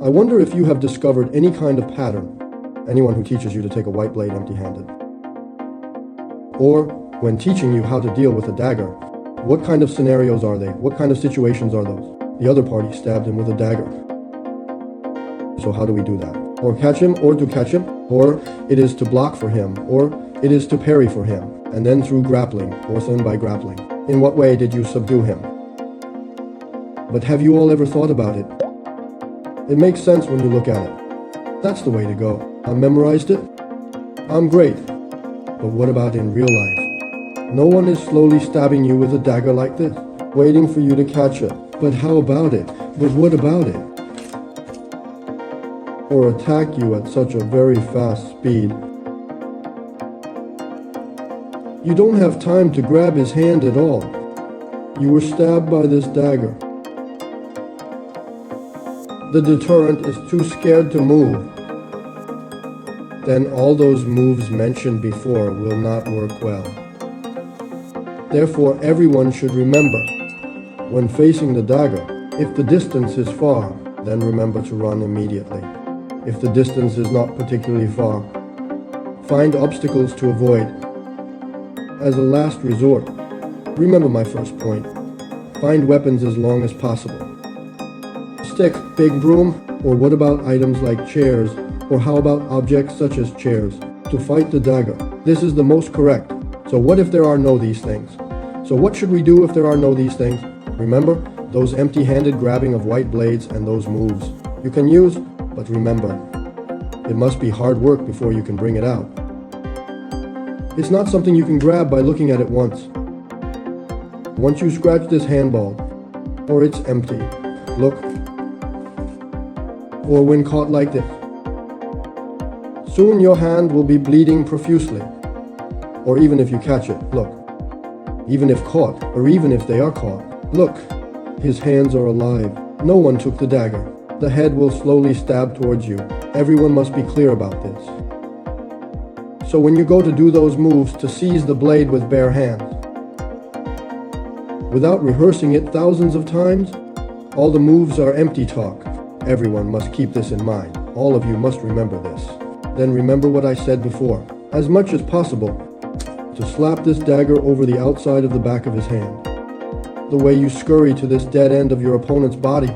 I wonder if you have discovered any kind of pattern, anyone who teaches you to take a white blade empty-handed. Or, when teaching you how to deal with a dagger, what kind of scenarios are they? What kind of situations are those? The other party stabbed him with a dagger. So how do we do that? Or catch him, or to catch him, or it is to block for him, or it is to parry for him, and then through grappling, or then by grappling. In what way did you subdue him? But have you all ever thought about it? It makes sense when you look at it. That's the way to go. I memorized it. I'm great. But what about in real life? No one is slowly stabbing you with a dagger like this, waiting for you to catch it. But how about it? But what about it? Or attack you at such a very fast speed. You don't have time to grab his hand at all. You were stabbed by this dagger. The deterrent is too scared to move. Then all those moves mentioned before will not work well. Therefore, everyone should remember, when facing the dagger, if the distance is far, then remember to run immediately. If the distance is not particularly far, find obstacles to avoid. As a last resort, remember my first point, find weapons as long as possible. Stick, big broom, or what about items like chairs, or how about objects such as chairs, to fight the dagger? This is the most correct. So what if there are no these things? So what should we do if there are no these things? Remember, those empty-handed grabbing of white blades and those moves. You can use, but remember, it must be hard work before you can bring it out. It's not something you can grab by looking at it once. Once you scratch this handball, or it's empty, look, or when caught like this, soon your hand will be bleeding profusely. Or even if you catch it, look. Even if caught, or even if they are caught, look, his hands are alive. No one took the dagger. The head will slowly stab towards you. Everyone must be clear about this. So when you go to do those moves to seize the blade with bare hands, without rehearsing it thousands of times, all the moves are empty talk. Everyone must keep this in mind. All of you must remember this. Then remember what I said before. As much as possible, to slap this dagger over the outside of the back of his hand. The way you scurry to this dead end of your opponent's body.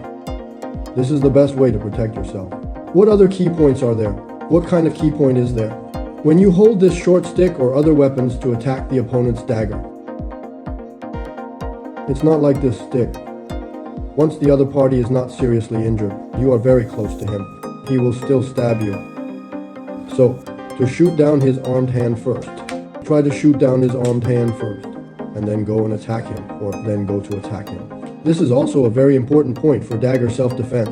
This is the best way to protect yourself. What other key points are there? What kind of key point is there? When you hold this short stick or other weapons to attack the opponent's dagger, it's not like this stick. Once the other party is not seriously injured, you are very close to him. He will still stab you. So, to shoot down his armed hand first, try to shoot down his armed hand first, and then go and attack him, or then go to attack him. This is also a very important point for dagger self-defense.